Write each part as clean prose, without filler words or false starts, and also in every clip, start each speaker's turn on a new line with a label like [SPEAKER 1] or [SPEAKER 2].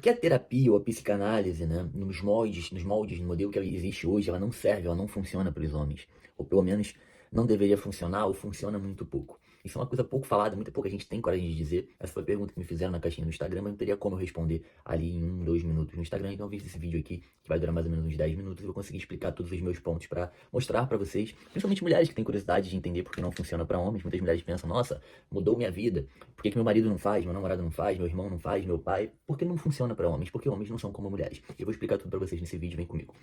[SPEAKER 1] Porque a terapia ou a psicanálise, né, nos moldes, no modelo que ela existe hoje, ela não serve, ela não funciona para os homens. Ou pelo menos não deveria funcionar, ou funciona muito pouco. Isso é uma coisa pouco falada, muito pouca gente tem coragem de dizer. Essa foi a pergunta que me fizeram na caixinha do Instagram, mas não teria como eu responder ali em 2 minutos no Instagram. Então eu fiz esse vídeo aqui, que vai durar mais ou menos uns 10 minutos, e vou conseguir explicar todos os meus pontos para mostrar para vocês, principalmente mulheres que têm curiosidade de entender porque não funciona para homens. Muitas mulheres pensam, nossa, mudou minha vida. Por que que meu marido não faz, meu namorado não faz, meu irmão não faz, meu pai? Porque não funciona para homens, porque homens não são como mulheres. Eu vou explicar tudo para vocês nesse vídeo, vem comigo.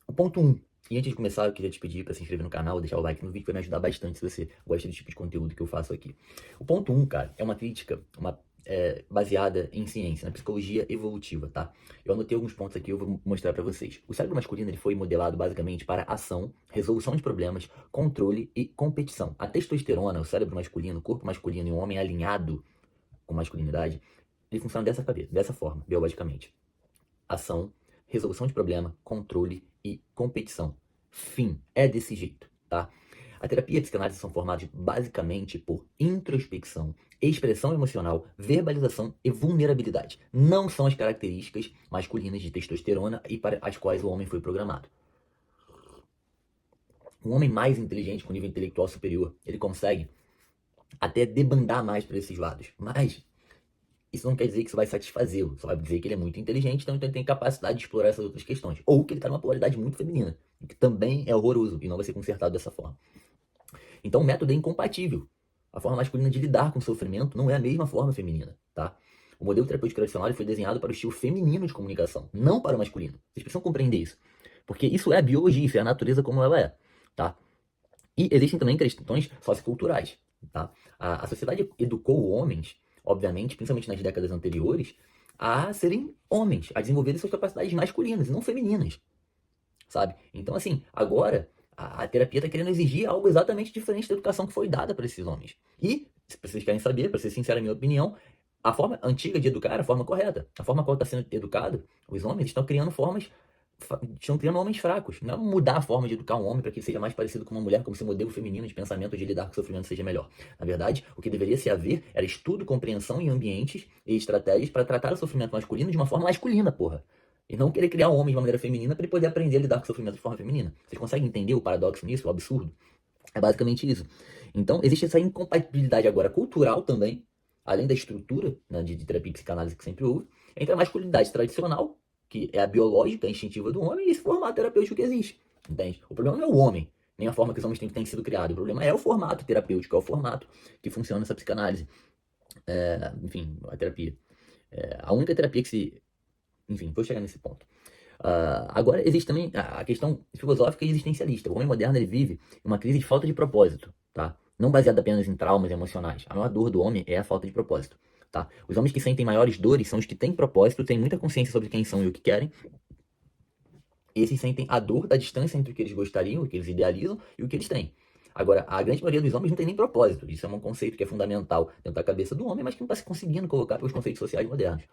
[SPEAKER 1] O ponto 1. E antes de começar, eu queria te pedir para se inscrever no canal, deixar o like no vídeo, que vai me ajudar bastante se você gosta do tipo de conteúdo que eu faço aqui. O ponto 1, cara, é uma crítica, baseada em ciência, na psicologia evolutiva, tá? Eu anotei alguns pontos aqui, eu vou mostrar para vocês. O cérebro masculino ele foi modelado basicamente para ação, resolução de problemas, controle e competição. A testosterona, o cérebro masculino, o corpo masculino e um homem alinhado com masculinidade, ele funciona dessa forma, biologicamente. Ação, resolução de problema, controle e competição. Fim. É desse jeito, tá? A terapia e a psicanálise são formadas basicamente por introspecção, expressão emocional, verbalização e vulnerabilidade. Não são as características masculinas de testosterona e para as quais o homem foi programado. Um homem mais inteligente, com nível intelectual superior, ele consegue até debandar mais para esses lados. Mas isso não quer dizer que isso vai satisfazê-lo, só vai dizer que ele é muito inteligente, então ele tem capacidade de explorar essas outras questões. Ou que ele está numa polaridade muito feminina, que também é horroroso e não vai ser consertado dessa forma. Então o método é incompatível. A forma masculina de lidar com o sofrimento não é a mesma forma feminina, tá? O modelo terapêutico tradicional foi desenhado para o estilo feminino de comunicação, não para o masculino. Vocês precisam compreender isso. Porque isso é a biologia, isso é a natureza como ela é, tá? E existem também questões socioculturais, tá? A sociedade educou homens, obviamente, principalmente nas décadas anteriores, a serem homens, a desenvolverem suas capacidades masculinas e não femininas, sabe? Então, assim, agora a terapia está querendo exigir algo exatamente diferente da educação que foi dada para esses homens. E, se vocês querem saber, para ser sincero, a minha opinião, a forma antiga de educar era a forma correta. A forma qual está sendo educado, os homens estão criando estão criando homens fracos. Não é mudar a forma de educar um homem para que ele seja mais parecido com uma mulher, como se o modelo feminino de pensamento de lidar com o sofrimento seja melhor. Na verdade, o que deveria se haver era estudo, compreensão em ambientes e estratégias para tratar o sofrimento masculino de uma forma masculina, porra. E não querer criar um homem de uma maneira feminina para ele poder aprender a lidar com o sofrimento de forma feminina. Vocês conseguem entender o paradoxo nisso, o absurdo? É basicamente isso. Então, existe essa incompatibilidade agora cultural também, além da estrutura, né, de terapia e psicanálise que sempre houve, entre a masculinidade tradicional, que é a biológica, a instintiva do homem, e esse formato terapêutico que existe. Entende? O problema não é o homem, nem a forma que os homens têm sido criados. O problema é o formato terapêutico, é o formato que funciona nessa psicanálise. Enfim, a terapia. A única terapia que se. Enfim, vou chegar nesse ponto. Agora, existe também a questão filosófica e existencialista. O homem moderno ele vive uma crise de falta de propósito, tá? Não baseada apenas em traumas emocionais. A maior dor do homem é a falta de propósito, tá? Os homens que sentem maiores dores são os que têm propósito, têm muita consciência sobre quem são e o que querem. Esses sentem a dor da distância entre o que eles gostariam, o que eles idealizam e o que eles têm. Agora, a grande maioria dos homens não tem nem propósito. Isso é um conceito que é fundamental dentro da cabeça do homem, mas que não está se conseguindo colocar pelos conceitos sociais modernos.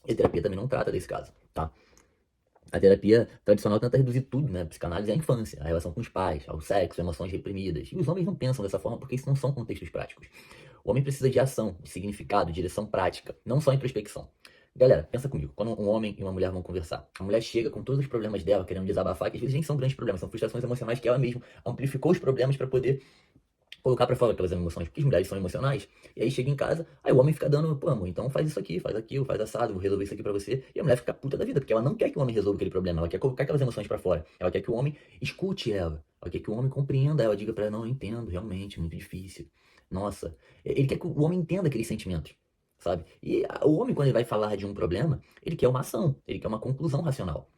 [SPEAKER 1] E a terapia também não trata desse caso, tá? A terapia tradicional tenta reduzir tudo, né? A psicanálise é a infância, a relação com os pais, ao sexo, emoções reprimidas. E os homens não pensam dessa forma porque isso não são contextos práticos. O homem precisa de ação, de significado, de direção prática, não só introspecção. Galera, pensa comigo, quando um homem e uma mulher vão conversar, a mulher chega com todos os problemas dela, querendo desabafar, que às vezes nem são grandes problemas, são frustrações emocionais que ela mesma amplificou os problemas para poder colocar pra fora aquelas emoções, porque as mulheres são emocionais, e aí chega em casa, aí o homem fica dando, pô amor, então faz isso aqui, faz aquilo, faz assado, vou resolver isso aqui pra você, e a mulher fica puta da vida, porque ela não quer que o homem resolva aquele problema, ela quer colocar aquelas emoções pra fora, ela quer que o homem escute ela quer que o homem compreenda ela, diga pra ela, não, eu entendo, realmente, muito difícil, nossa, ele quer que o homem entenda aqueles sentimentos, sabe, e o homem quando ele vai falar de um problema, ele quer uma ação, ele quer uma conclusão racional.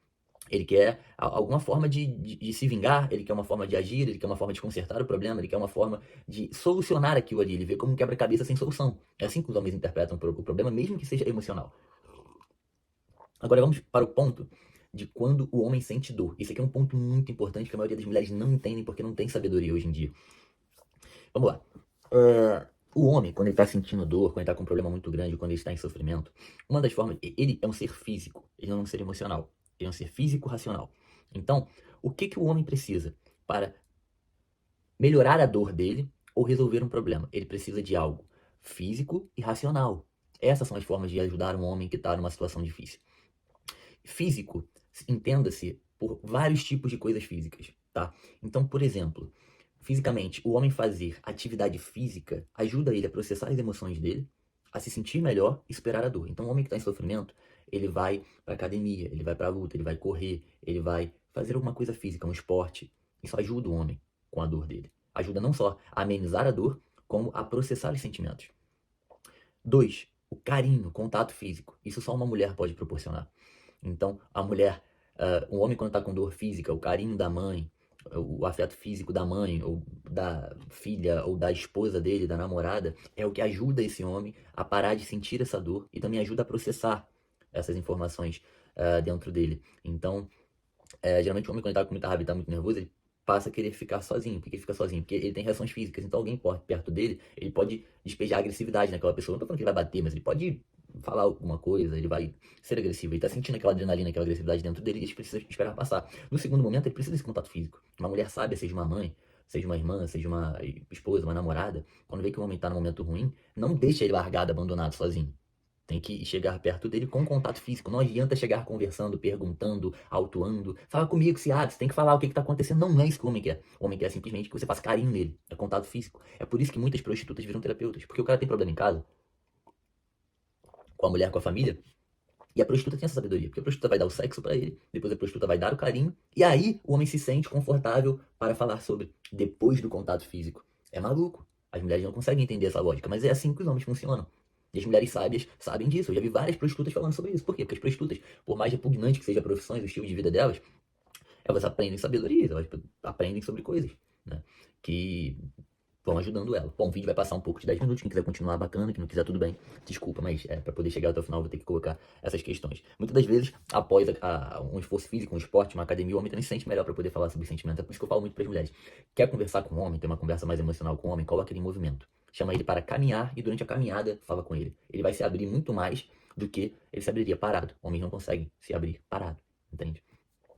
[SPEAKER 1] Ele quer alguma forma de se vingar, ele quer uma forma de agir, ele quer uma forma de consertar o problema, ele quer uma forma de solucionar aquilo ali. Ele vê como um quebra-cabeça sem solução. É assim que os homens interpretam o problema, mesmo que seja emocional. Agora vamos para o ponto de quando o homem sente dor. Esse aqui é um ponto muito importante que a maioria das mulheres não entendem porque não tem sabedoria hoje em dia. Vamos lá. O homem, quando ele está sentindo dor, quando ele está com um problema muito grande, quando ele está em sofrimento, uma das formas. Ele é um ser físico, ele não é um ser emocional. Ele é um ser físico-racional. Então, o que o homem precisa para melhorar a dor dele ou resolver um problema. Ele precisa de algo físico e racional. Essas são as formas de ajudar um homem que está numa situação difícil. Físico, entenda-se por vários tipos de coisas físicas, tá? Então, por exemplo, fisicamente, o homem fazer atividade física ajuda ele a processar as emoções dele, a se sentir melhor e superar a dor. Então, o homem que está em sofrimento, ele vai para academia, ele vai para a luta, ele vai correr, ele vai fazer alguma coisa física, um esporte. Isso ajuda o homem com a dor dele. Ajuda não só a amenizar a dor, como a processar os sentimentos. 2. O carinho, contato físico. Isso só uma mulher pode proporcionar. Então, a mulher, o homem quando está com dor física, o carinho da mãe, o afeto físico da mãe, ou da filha, ou da esposa dele, da namorada, é o que ajuda esse homem a parar de sentir essa dor e também ajuda a processar essas informações dentro dele. Então, geralmente o homem quando ele tá com muita raiva e tá muito nervoso, ele passa a querer ficar sozinho. Por que ele fica sozinho? Porque ele tem reações físicas. Então alguém perto dele, ele pode despejar agressividade naquela pessoa. Não tô falando que ele vai bater, mas ele pode falar alguma coisa, ele vai ser agressivo. Ele tá sentindo aquela adrenalina, aquela agressividade dentro dele e ele precisa esperar passar. No segundo momento, ele precisa desse contato físico. Uma mulher sábia, seja uma mãe, seja uma irmã, seja uma esposa, uma namorada, quando vê que o homem tá num momento ruim, não deixa ele largado, abandonado, sozinho. Tem que chegar perto dele com contato físico. Não adianta chegar conversando, perguntando, autuando. Fala comigo, se abre, você tem que falar o que está acontecendo. Não é isso que o homem quer. O homem quer simplesmente que você faça carinho nele. É contato físico. É por isso que muitas prostitutas viram terapeutas. Porque o cara tem problema em casa, com a mulher, com a família. E a prostituta tem essa sabedoria. Porque a prostituta vai dar o sexo para ele. Depois a prostituta vai dar o carinho. E aí o homem se sente confortável para falar sobre. Depois do contato físico. É maluco. As mulheres não conseguem entender essa lógica. Mas é assim que os homens funcionam. E as mulheres sábias sabem disso. Eu já vi várias prostitutas falando sobre isso. Por quê? Porque as prostitutas, por mais repugnante que seja a profissão e o estilo de vida delas, elas aprendem sabedoria, elas aprendem sobre coisas, né? Que vão ajudando ela. Bom, o vídeo vai passar um pouco de 10 minutos. Quem quiser continuar, bacana. Quem não quiser, tudo bem. Desculpa, mas para poder chegar até o final, eu vou ter que colocar essas questões. Muitas das vezes, após um esforço físico, um esporte, uma academia, o homem também se sente melhor para poder falar sobre sentimentos. É por isso que eu falo muito para as mulheres. Quer conversar com o homem, ter uma conversa mais emocional com o homem, coloca ele em movimento. Chama ele para caminhar e durante a caminhada fala com ele. Ele vai se abrir muito mais do que ele se abriria parado. Homens não conseguem se abrir parado, entende?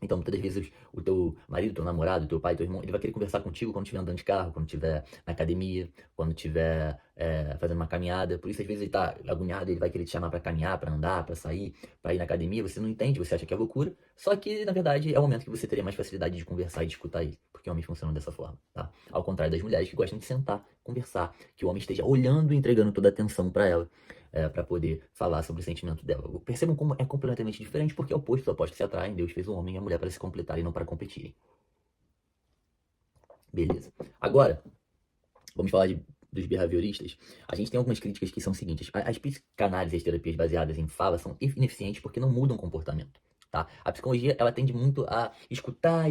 [SPEAKER 1] Então, muitas das vezes, o teu marido, teu namorado, teu pai, teu irmão, ele vai querer conversar contigo quando estiver andando de carro, quando estiver na academia, quando estiver fazendo uma caminhada. Por isso, às vezes, ele tá agoniado, ele vai querer te chamar para caminhar, para andar, para sair, para ir na academia. Você não entende, você acha que é loucura. Só que, na verdade, é o momento que você teria mais facilidade de conversar e de escutar ele. Porque homens funcionam dessa forma, tá? Ao contrário das mulheres que gostam de sentar, conversar, que o homem esteja olhando e entregando toda a atenção para ela. Para poder falar sobre o sentimento dela. Percebam como é completamente diferente, porque é o oposto, os opostos se atraem. Deus fez o homem e a mulher para se completarem, não para competirem. Beleza. Agora, vamos falar dos behavioristas. A gente tem algumas críticas que são as seguintes. As psicanálises e as terapias baseadas em fala são ineficientes porque não mudam o comportamento. Tá? A psicologia, ela tende muito a escutar,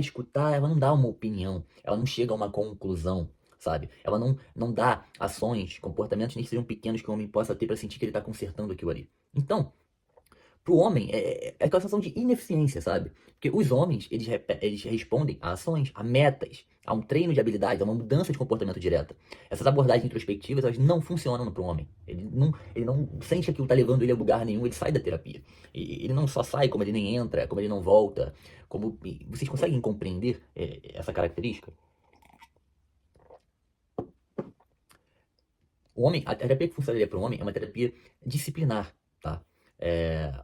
[SPEAKER 1] ela não dá uma opinião, ela não chega a uma conclusão, sabe? Ela não dá ações, comportamentos, nem que sejam pequenos que o homem possa ter para sentir que ele está consertando aquilo ali. Então, pro homem, é aquela sensação de ineficiência, sabe? Porque os homens, eles respondem a ações, a metas, a um treino de habilidade, a uma mudança de comportamento direta. Essas abordagens introspectivas, elas não funcionam pro homem. Ele não sente que aquilo tá levando ele a lugar nenhum, ele sai da terapia. Ele não só sai, como ele nem entra, como ele não volta. Vocês conseguem compreender essa característica? A terapia que funcionaria para o homem é uma terapia disciplinar, tá?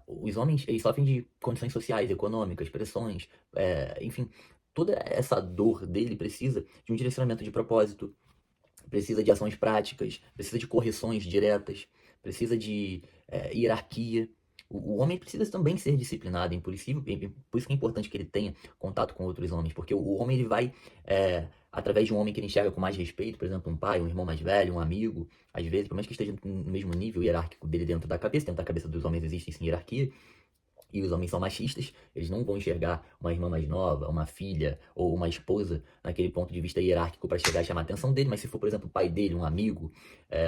[SPEAKER 1] Os homens, eles sofrem de condições sociais, econômicas, pressões, enfim, toda essa dor dele precisa de um direcionamento de propósito, precisa de ações práticas, precisa de correções diretas, precisa de hierarquia. O homem precisa também ser disciplinado, por isso que é importante que ele tenha contato com outros homens, porque o homem ele vai, através de um homem que ele enxerga com mais respeito, por exemplo, um pai, um irmão mais velho, um amigo, às vezes, por mais que esteja no mesmo nível hierárquico dele dentro da cabeça, dentro da cabeça dos homens existe sim hierarquia, e os homens são machistas, eles não vão enxergar uma irmã mais nova, uma filha ou uma esposa naquele ponto de vista hierárquico para chegar e chamar a atenção dele, mas se for, por exemplo, o pai dele, um amigo,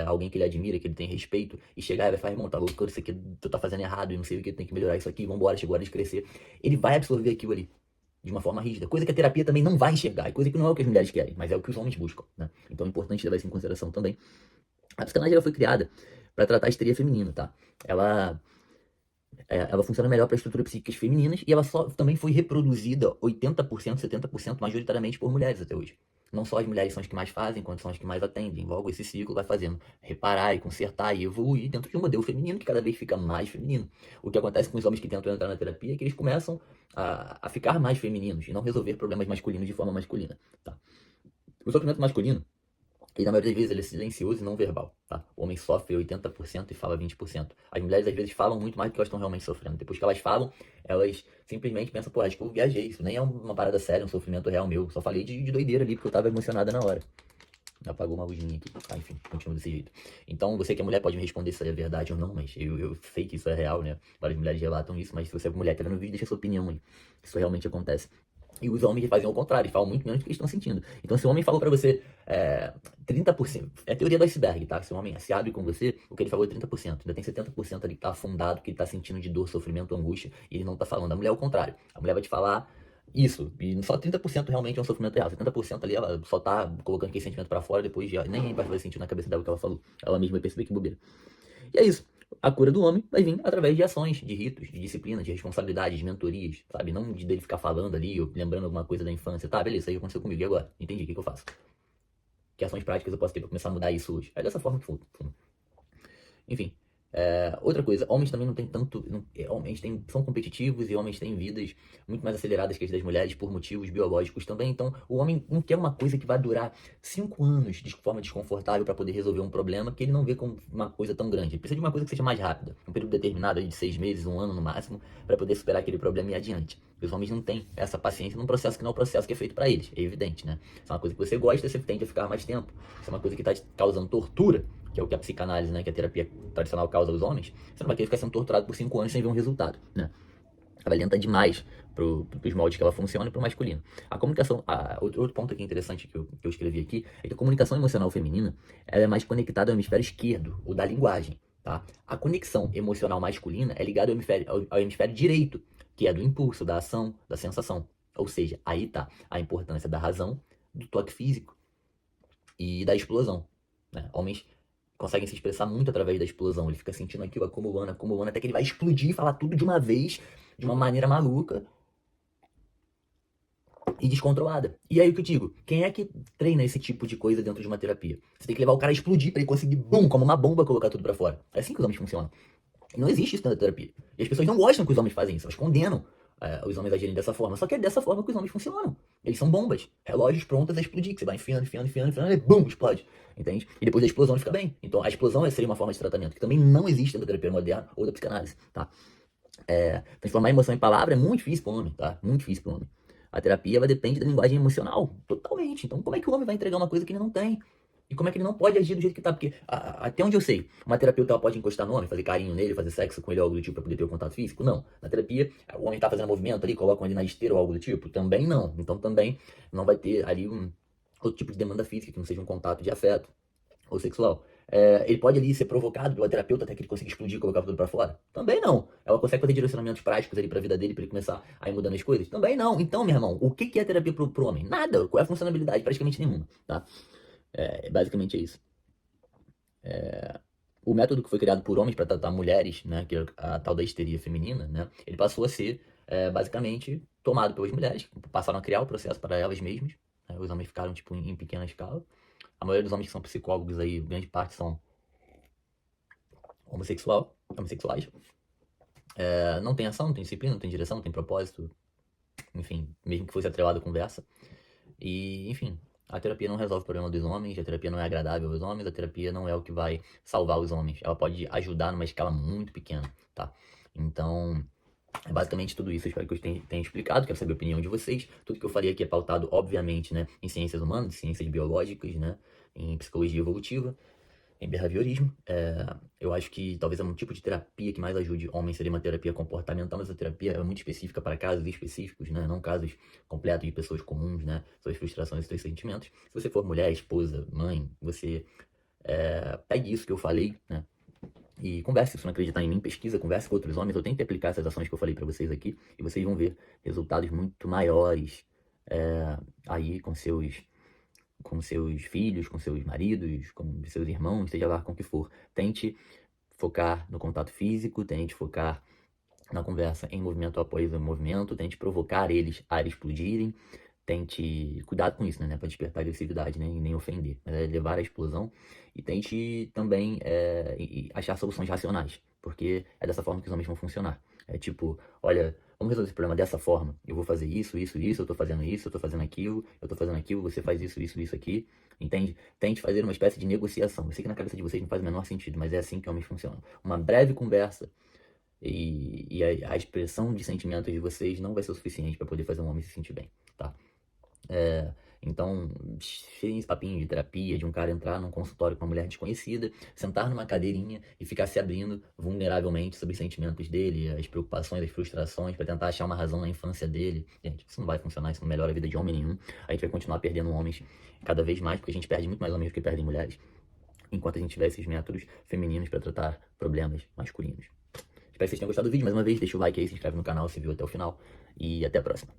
[SPEAKER 1] alguém que ele admira, que ele tem respeito, e chegar e vai falar, irmão, tá louco, isso aqui tu tá fazendo errado, e não sei o que, tem que melhorar isso aqui, vambora, chegou a hora de crescer, ele vai absorver aquilo ali de uma forma rígida, coisa que a terapia também não vai enxergar, coisa que não é o que as mulheres querem, mas é o que os homens buscam, né? Então é importante levar isso em consideração também. A psicanálise ela foi criada para tratar a histeria feminina, tá? Ela funciona melhor para estruturas psíquicas femininas e ela só também foi reproduzida 80%, 70% majoritariamente por mulheres até hoje. Não só as mulheres são as que mais fazem, quanto são as que mais atendem. Logo, esse ciclo vai fazendo reparar e consertar e evoluir dentro de um modelo feminino que cada vez fica mais feminino. O que acontece com os homens que tentam entrar na terapia é que eles começam a ficar mais femininos e não resolver problemas masculinos de forma masculina, tá? O sofrimento masculino, e na maioria das vezes ele é silencioso e não verbal, tá? O homem sofre 80% e fala 20%. As mulheres às vezes falam muito mais do que elas estão realmente sofrendo. Depois que elas falam, elas simplesmente pensam, pô, acho que eu viajei, isso nem é uma parada séria, um sofrimento real meu. Só falei de doideira ali porque eu tava emocionada na hora. Apagou uma luzinha aqui. Ah, enfim, continua desse jeito. Então, você que é mulher pode me responder se é verdade ou não, mas eu sei que isso é real, né? Várias mulheres relatam isso, mas se você é mulher, tá vendo o vídeo, deixa sua opinião aí. Isso realmente acontece. E os homens fazem ao contrário, falam muito menos do que eles estão sentindo. Então, se o homem falou pra você 30%, é teoria do iceberg, tá? Se o homem se abre com você, o que ele falou é 30%. Ainda tem 70% ali que tá afundado, que ele tá sentindo de dor, sofrimento, angústia, e ele não tá falando. A mulher é o contrário. A mulher vai te falar isso, e só 30% realmente é um sofrimento real. 70% ali ela só tá colocando aquele sentimento pra fora, depois já nem vai fazer sentido na cabeça dela o que ela falou. Ela mesma vai perceber que bobeira. E é isso. A cura do homem vai vir através de ações, de ritos, de disciplina, de responsabilidade, de mentorias, sabe? Não de dele ficar falando ali, ou lembrando alguma coisa da infância. Tá, beleza, isso aí aconteceu comigo, e agora? Entendi, o que eu faço? Que ações práticas eu posso ter pra começar a mudar isso hoje? É dessa forma que for. Enfim, outra coisa, homens também não tem tanto. Homens são competitivos e homens têm vidas muito mais aceleradas que as das mulheres por motivos biológicos também. Então, o homem não quer uma coisa que vai durar 5 anos de forma desconfortável para poder resolver um problema que ele não vê como uma coisa tão grande. Ele precisa de uma coisa que seja mais rápida, um período determinado aí de 6 meses, 1 ano no máximo, para poder superar aquele problema e ir adiante. Os homens não têm essa paciência num processo que não é o processo que é feito para eles, é evidente, né? Se é uma coisa que você gosta, você tende a ficar mais tempo. Se é uma coisa que está te causando tortura, que é o que a psicanálise, né, que a terapia tradicional causa aos homens, você não vai querer ficar sendo torturado por 5 anos sem ver um resultado, né? Ela é lenta demais pros moldes que ela funciona e pro masculino. A comunicação, outro ponto aqui interessante que eu escrevi aqui, é que a comunicação emocional feminina, ela é mais conectada ao hemisfério esquerdo, o da linguagem, tá? A conexão emocional masculina é ligada ao hemisfério direito, que é do impulso, da ação, da sensação. Ou seja, aí tá a importância da razão, do toque físico e da explosão, né? Homens conseguem se expressar muito através da explosão. Ele fica sentindo aquilo, acumulando, acumulando, até que ele vai explodir e falar tudo de uma vez, de uma maneira maluca e descontrolada. E aí o que eu digo? Quem é que treina esse tipo de coisa dentro de uma terapia? Você tem que levar o cara a explodir pra ele conseguir, bum, como uma bomba, colocar tudo pra fora. É assim que os homens funcionam. E não existe isso na terapia. E as pessoas não gostam que os homens fazem isso. Elas condenam os homens agirem dessa forma. Só que é dessa forma que os homens funcionam. Eles são bombas. Relógios prontas a explodir. Que você vai enfiando, enfiando, enfiando, enfiando e bum, explode. Entende? E depois da explosão ele fica bem. Então a explosão seria uma forma de tratamento que também não existe na terapia moderna ou da psicanálise, tá? Transformar a emoção em palavra é muito difícil pro homem, tá? Muito difícil pro homem. A terapia vai depende da linguagem emocional, totalmente. Então como é que o homem vai entregar uma coisa que ele não tem? E como é que ele não pode agir do jeito que tá? Porque, até onde eu sei, uma terapeuta ela pode encostar no homem, fazer carinho nele, fazer sexo com ele ou algo do tipo pra poder ter o contato físico? Não. Na terapia, o homem tá fazendo movimento ali, colocam ele na esteira ou algo do tipo? Também não. Então também não vai ter ali outro tipo de demanda física, que não seja um contato de afeto ou sexual. Ele pode ali ser provocado pela terapeuta até que ele consiga explodir e colocar tudo pra fora? Também não. Ela consegue fazer direcionamentos práticos ali pra vida dele, pra ele começar a ir mudando as coisas? Também não. Então, meu irmão, o que é terapia pro homem? Nada. Qual é a funcionalidade? Praticamente nenhuma, tá? Basicamente é isso. O método que foi criado por homens para tratar mulheres, né, que é a tal da histeria feminina, né, ele passou a ser basicamente tomado pelas mulheres, passaram a criar o processo para elas mesmas, né, os homens ficaram tipo em pequena escala. A maioria dos homens que são psicólogos aí, grande parte são homossexuais. Não tem ação, não tem disciplina, não tem direção, não tem propósito, enfim, mesmo que fosse atrelado à conversa. E, enfim, a terapia não resolve o problema dos homens, a terapia não é agradável aos homens, a terapia não é o que vai salvar os homens. Ela pode ajudar numa escala muito pequena, tá? Então, é basicamente tudo isso. Eu espero que eu tenha explicado, quero saber a opinião de vocês. Tudo que eu falei aqui é pautado, obviamente, né, em ciências humanas, ciências biológicas, né, em psicologia evolutiva, em behaviorismo. Eu acho que talvez é um tipo de terapia que mais ajude homens seria uma terapia comportamental, mas a terapia é muito específica para casos específicos, né? Não casos completos de pessoas comuns, né? Suas frustrações e seus sentimentos. Se você for mulher, esposa, mãe, você pegue isso que eu falei, né? E converse, se não acreditar em mim, pesquisa, converse com outros homens. Eu tento aplicar essas ações que eu falei para vocês aqui e vocês vão ver resultados muito maiores aí com seus filhos, com seus maridos, com seus irmãos, seja lá com o que for. Tente focar no contato físico, tente focar na conversa em movimento após o movimento, tente provocar eles a explodirem, tente, cuidado com isso, né, pra despertar agressividade, né, e nem ofender, mas é levar à explosão, e tente também achar soluções racionais, porque é dessa forma que os homens vão funcionar. É tipo, olha, vamos resolver esse problema dessa forma, eu vou fazer isso, isso, isso, eu tô fazendo isso, eu tô fazendo aquilo, eu tô fazendo aquilo, você faz isso, isso, isso aqui, entende? Tente fazer uma espécie de negociação. Eu sei que na cabeça de vocês não faz o menor sentido, mas é assim que homens funcionam. Uma breve conversa e a expressão de sentimentos de vocês não vai ser o suficiente para poder fazer um homem se sentir bem, tá? Então, cheio esse papinho de terapia, de um cara entrar num consultório com uma mulher desconhecida, sentar numa cadeirinha e ficar se abrindo vulneravelmente sobre os sentimentos dele, as preocupações, as frustrações, para tentar achar uma razão na infância dele. Gente, isso não vai funcionar, isso não melhora a vida de homem nenhum. A gente vai continuar perdendo homens cada vez mais, porque a gente perde muito mais homens do que perdem mulheres, enquanto a gente tiver esses métodos femininos para tratar problemas masculinos. Espero que vocês tenham gostado do vídeo. Mais uma vez, deixa o like aí, se inscreve no canal se viu até o final. E até a próxima.